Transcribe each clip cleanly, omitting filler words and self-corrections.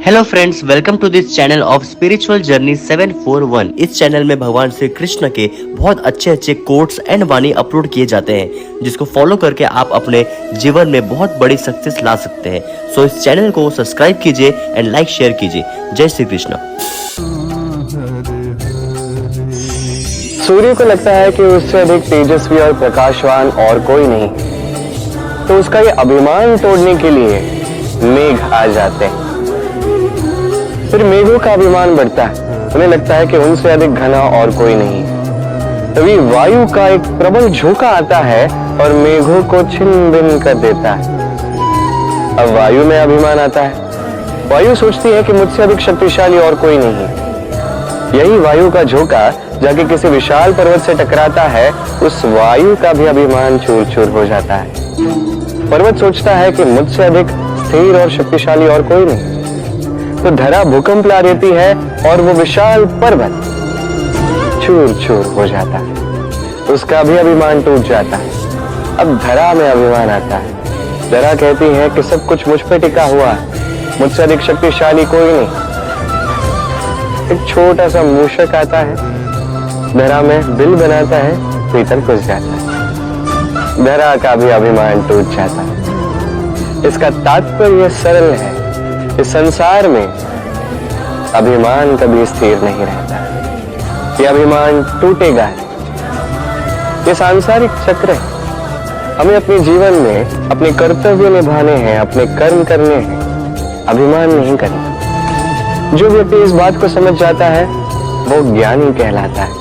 Hello friends, welcome to this channel of spiritual journey 741। इस channel में भगवान श्री कृष्ण के बहुत अच्छे कोट्स एंड वाणी अपलोड किए जाते हैं, जिसको फॉलो करके आप अपने जीवन में बहुत बड़ी सक्सेस ला सकते हैं। सो इस चैनल को सब्सक्राइब कीजिए एंड लाइक शेयर कीजिए। जय श्री कृष्ण। सूर्य को लगता है कि उससे अधिक तेजस्वी और प्रकाशवान और कोई नहीं, तो उसका ये अभिमान तोड़ने के लिए मेघ आ जाते हैं। फिर मेघों का अभिमान बढ़ता है, उन्हें लगता है कि उनसे अधिक घना और कोई नहीं। तभी वायु का एक प्रबल झोंका आता है और मेघों को छिन्न भिन्न कर देता है। अब वायु में अभिमान आता है। वायु सोचती है कि मुझसे अधिक शक्तिशाली और कोई नहीं। यही वायु का झोंका जाके किसी विशाल पर्वत से टकराता है, उस वायु का भी अभिमान चूर चूर हो जाता है। पर्वत सोचता है कि मुझसे अधिक स्थिर और शक्तिशाली और कोई नहीं, तो धरा भूकंप ला देती है और वो विशाल पर्वत चूर चूर हो जाता है। उसका भी अभिमान टूट जाता है। अब धरा में अभिमान आता है। धरा कहती है कि सब कुछ मुझ पे टिका हुआ है, मुझसे अधिक शक्तिशाली कोई नहीं। एक छोटा सा मूषक आता है, धरा में बिल बनाता है, भीतर घुस जाता है। धरा का भी अभिमान टूट जाता है। इसका तात्पर्य सरल है, इस संसार में अभिमान कभी स्थिर नहीं रहता। ये अभिमान टूटेगा। ये सांसारिक चक्र है। हमें अपने जीवन में अपने कर्तव्य निभाने हैं, अपने कर्म करने हैं, अभिमान नहीं करना। जो व्यक्ति इस बात को समझ जाता है वो ज्ञानी कहलाता है,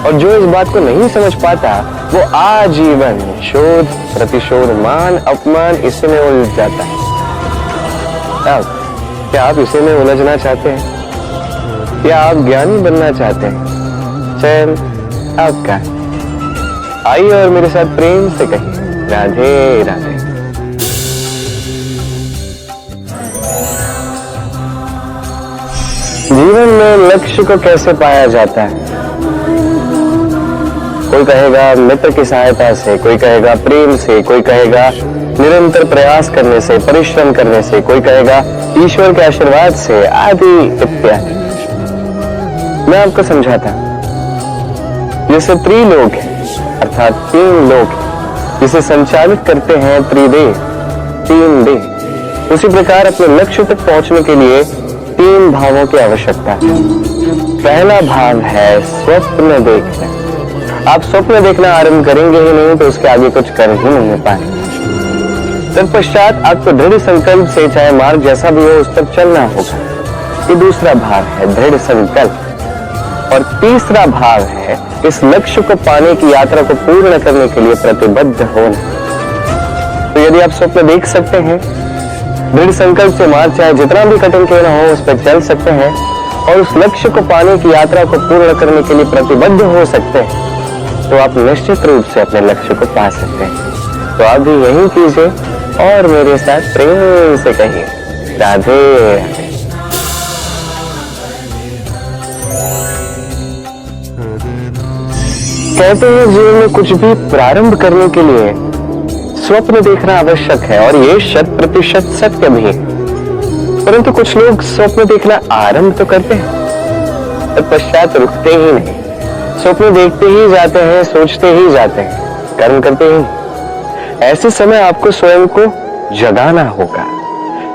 और जो इस बात को नहीं समझ पाता वो आजीवन शोध प्रतिशोध मान अपमान इसी में उलझ जाता है। अब क्या आप इसी में उलझना चाहते हैं या आप ज्ञानी बनना चाहते हैं? चैन आपका। आइए और मेरे साथ प्रेम से कहिए राधे राधे। जीवन में लक्ष्य को कैसे पाया जाता है? कोई कहेगा मित्र की सहायता से, कोई कहेगा प्रेम से, कोई कहेगा निरंतर प्रयास करने से, परिश्रम करने से, कोई कहेगा ईश्वर के आशीर्वाद से, आदि इत्यादि। मैं आपको समझाता हूं। जैसे त्रिलोक है, अर्थात तीन लोक है, जिसे संचालित करते हैं त्रिदेव, तीन देव। उसी प्रकार अपने लक्ष्य तक पहुंचने के लिए तीन भावों की आवश्यकता है। पहला भाव है स्वप्न देखना। आप स्वप्न देखना आरंभ करेंगे ही नहीं तो उसके आगे कुछ कर ही नहीं पाएंगे। तत्पश्चात आपको दृढ़ संकल्प से, चाहे मार्ग जैसा भी हो, उस पर चलना होगा। ये दूसरा भाव है दृढ़ संकल्प। और तीसरा भाव है इस लक्ष्य को पाने की यात्रा को पूर्ण करने के लिए प्रतिबद्ध होना। तो यदि आप स्वप्न देख सकते हैं, दृढ़ संकल्प से मार्ग चाहे जितना भी कठिन क्यों ना हो उस पर चल सकते हैं, और उस लक्ष्य को पाने की यात्रा को पूर्ण करने के लिए प्रतिबद्ध हो सकते हैं, तो आप निश्चित रूप से अपने लक्ष्य को पा सकते हैं। तो आप भी यही कीजिए और मेरे साथ प्रेम से कहिए राधे राधे। कहते हैं जीवन में कुछ भी प्रारंभ करने के लिए स्वप्न देखना आवश्यक है, और ये 100% सत्य भी है। परंतु कुछ लोग स्वप्न देखना आरंभ तो करते हैं, तत्पश्चात रुकते ही नहीं। स्वप्न देखते ही जाते हैं, सोचते ही जाते हैं, कर्म करते ही। ऐसे समय आपको स्वयं को जगाना होगा,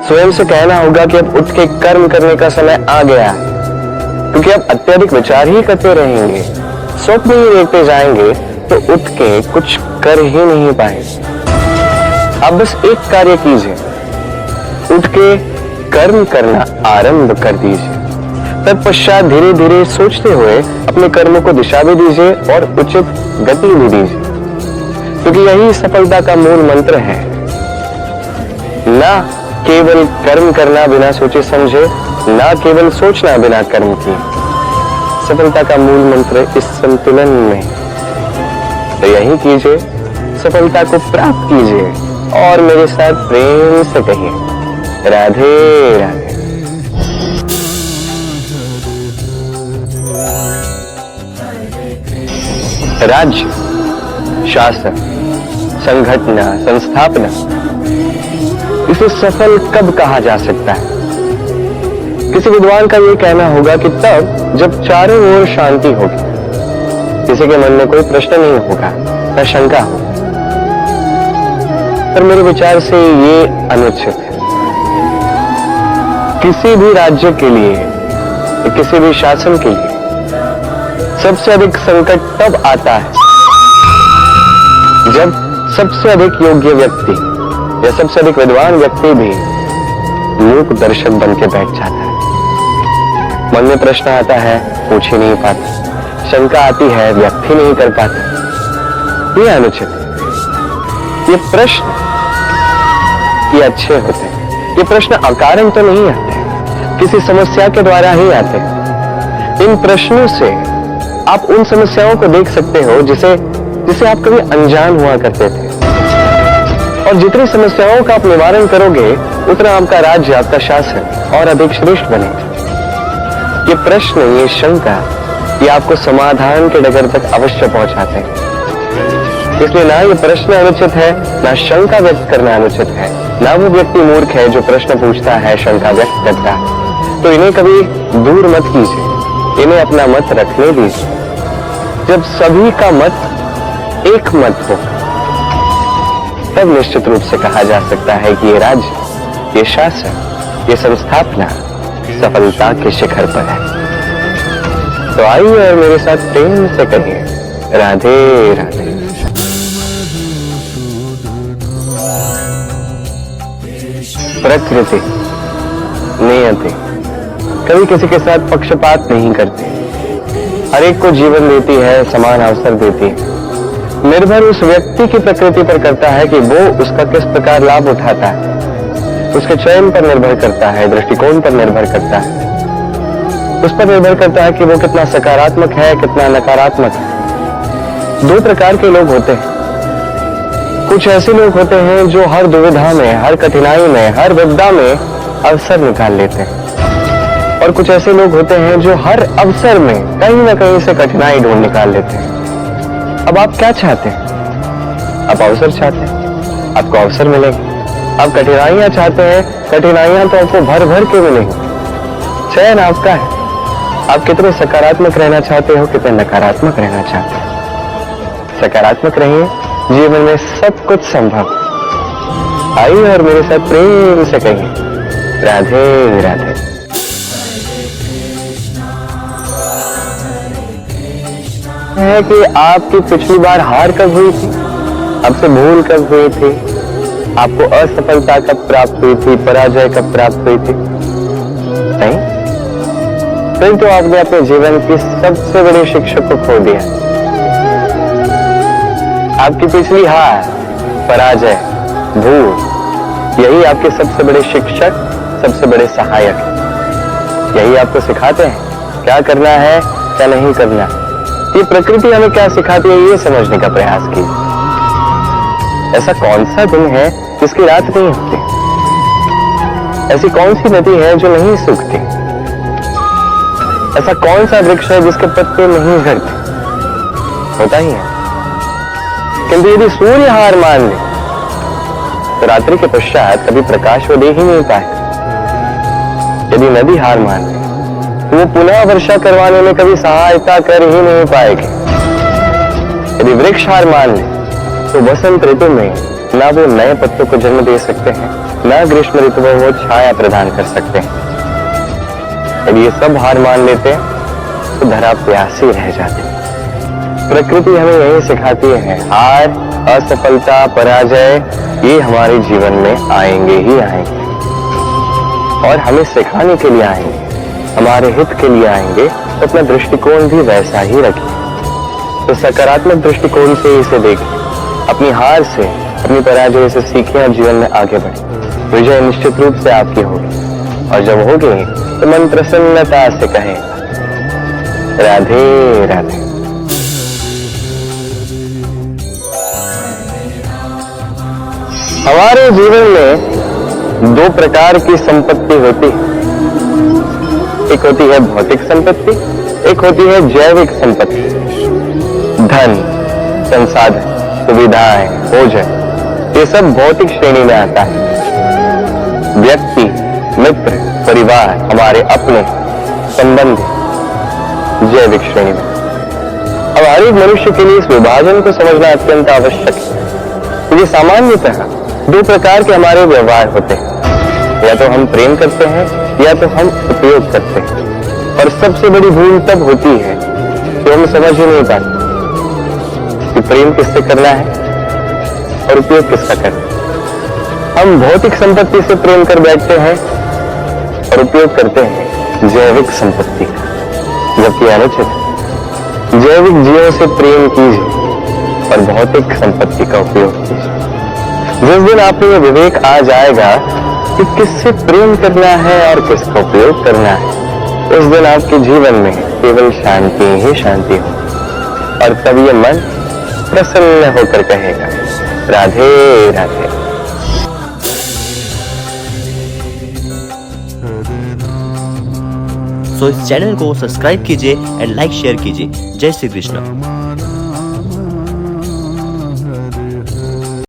स्वयं से कहना होगा कि अब उठ के कर्म करने का समय आ गया है। क्योंकि अब अत्यधिक विचार ही करते रहेंगे, स्वप्न ही देखते जाएंगे, तो उठ के कुछ कर ही नहीं पाएंगे। अब बस एक कार्य कीजिए, उठ के कर्म करना आरंभ कर दीजिए। तत्पश्चात धीरे धीरे सोचते हुए अपने कर्मों को दिशा भी दीजिए और उचित गति भी दीजिए, क्योंकि यही सफलता का मूल मंत्र है। ना केवल कर्म करना बिना सोचे समझे, ना केवल सोचना बिना कर्म किए। सफलता का मूल मंत्र इस संतुलन में। तो यही कीजिए, सफलता को प्राप्त कीजिए और मेरे साथ प्रेम से कहिए राधे राधे। राज्य, शासन, संगठन, संस्थापना, इसे सफल कब कहा जा सकता है? किसी विद्वान का यह कहना होगा कि तब जब चारों ओर शांति होगी, किसी के मन में कोई प्रश्न नहीं होगा, न शंका हो। पर मेरे विचार से ये अनुचित है। किसी भी राज्य के लिए, किसी भी शासन के लिए सबसे अधिक संकट तब आता है जब सबसे अधिक योग्य व्यक्ति या सबसे अधिक विद्वान व्यक्ति भी लोक दर्शक बन के बैठ जाता है। मन में प्रश्न आता है, पूछ ही नहीं पाता, शंका आती है, व्यक्त ही नहीं कर पाता। ये अनुचित है। ये प्रश्न ये अच्छे होते हैं। ये प्रश्न अकारण तो नहीं आते, किसी समस्या के द्वारा ही आते हैं। इन प्रश्नों से आप उन समस्याओं को देख सकते हो जिसे आप कभी अनजान हुआ करते थे। और जितनी समस्याओं का आप निवारण करोगे, उतना आपका राज्य, आपका शासन और अधिक श्रेष्ठ बनेगा। ये प्रश्न, ये शंका, ये आपको समाधान के डगर तक अवश्य पहुंचाते हैं। इसलिए ना ये प्रश्न अनुचित है, ना शंका व्यक्त करना अनुचित है, ना वो व्यक्ति मूर्ख है जो प्रश्न पूछता है, शंका व्यक्त करता है। तो इन्हें कभी दूर मत कीजिए, इन्हें अपना मत रखने दीजिए। जब सभी का मत एक मत हो, तब निश्चित रूप से कहा जा सकता है कि ये राज्य, ये शासन, ये संस्थापना सफलता के शिखर पर है। तो आइए और मेरे साथ प्रेम से कहिए, राधे राधे। प्रकृति, नियति कभी किसी के साथ पक्षपात नहीं करती, हर एक को जीवन देती है, समान अवसर देती है। निर्भर उस व्यक्ति की प्रकृति पर करता है कि वो उसका किस प्रकार लाभ उठाता है, उसके चयन पर निर्भर करता है, दृष्टिकोण पर निर्भर करता है, उस पर निर्भर करता है कि वो कितना सकारात्मक है, कितना नकारात्मक है। दो प्रकार के लोग होते हैं। कुछ ऐसे लोग होते हैं जो हर दुविधा में, हर कठिनाई में, हर विपदा में अवसर निकाल लेते हैं, और कुछ ऐसे लोग होते हैं जो हर अवसर में कहीं ना कहीं से कठिनाई ढूंढ निकाल लेते हैं। अब आप क्या चाहते हैं? आप अवसर चाहते हैं, आपको अवसर मिलेगा। आप कठिनाइयां चाहते हैं, कठिनाइयां तो आपको भर भर के मिलेंगी। चयन आपका है, आप कितने सकारात्मक रहना चाहते हो, कितने नकारात्मक रहना चाहते हो। सकारात्मक रहिए, जीवन में सब कुछ संभव। आइए और मेरे साथ प्रेम से कहिए, राधे राधे। है कि आपकी पिछली बार हार कब हुई थी, आपसे भूल कब हुई थी, आपको असफलता कब प्राप्त हुई थी, पराजय कब प्राप्त हुई थी? नहीं, फिर तो आपने अपने जीवन की सबसे बड़े शिक्षक को खो दिया। आपकी पिछली हार, पराजय, भूल, यही आपके सबसे बड़े शिक्षक, सबसे बड़े सहायक। यही आपको सिखाते हैं क्या करना है, क्या नहीं करना। ये प्रकृति हमें क्या सिखाती है, ये समझने का प्रयास कीजिए। ऐसा कौन सा दिन है जिसकी रात नहीं होती? ऐसी कौन सी नदी है जो नहीं सूखती? ऐसा कौन सा वृक्ष है जिसके पत्ते नहीं झड़ते? होता ही है। किंतु यदि सूर्य हार मान ले तो रात्रि के पश्चात कभी प्रकाश वो दे ही नहीं पाएगा। यदि नदी हार मान ले तो वो पुनः वर्षा करवाने में कभी सहायता कर ही नहीं पाएगी। यदि वृक्ष हार मान ले तो वसंत ऋतु में ना वो नए पत्तों को जन्म दे सकते हैं, ना ग्रीष्म ऋतु में वो छाया प्रदान कर सकते हैं। यदि ये सब हार मान लेते तो धरा प्यासी रह जाती। प्रकृति हमें यही सिखाती है, हार, असफलता, पराजय ये हमारे जीवन में आएंगे ही आएंगे, और हमें सिखाने के लिए आएंगे, हमारे हित के लिए आएंगे। तो अपना दृष्टिकोण भी वैसा ही रखिए। तो सकारात्मक दृष्टिकोण से इसे देखिए, अपनी हार से, अपनी पराजय से सीखें और जीवन में आगे बढ़ें। विजय निश्चित रूप से आपकी होगी, और जब होगी तो मन प्रसन्नता से कहें, राधे राधे। हमारे जीवन में दो प्रकार की संपत्ति होती है। एक होती है भौतिक संपत्ति, एक होती है जैविक संपत्ति। धन, संसाधन, सुविधाएं, भोजन, ये सब भौतिक श्रेणी में आता है। व्यक्ति, मित्र, परिवार, हमारे अपने संबंध जैविक श्रेणी में। अब हर एक मनुष्य के लिए इस विभाजन को समझना अत्यंत आवश्यक है, क्योंकि सामान्यतः दो प्रकार के हमारे व्यवहार होते हैं, या तो हम प्रेम करते हैं या तो हम उपयोग करते हैं। और सबसे बड़ी भूल तब होती है कि हम समझ ही नहीं पाते कि प्रेम किससे करना है और उपयोग किसका करना है। हम भौतिक संपत्ति से प्रेम कर बैठते हैं और उपयोग करते हैं जैविक संपत्ति का, जबकि अनुचित है। जैविक जीवों से प्रेम कीजिए और भौतिक संपत्ति का उपयोग कीजिए। जिस दिन आप में विवेक आ जाएगा कि किससे प्रेम करना है और किसका उपयोग करना है, उस दिन आपके जीवन में केवल शांति ही शांति हो, और तब ये मन प्रसन्न होकर कहेगा, राधे राधे। सो इस चैनल को सब्सक्राइब कीजिए एंड लाइक शेयर कीजिए। जय श्री कृष्ण।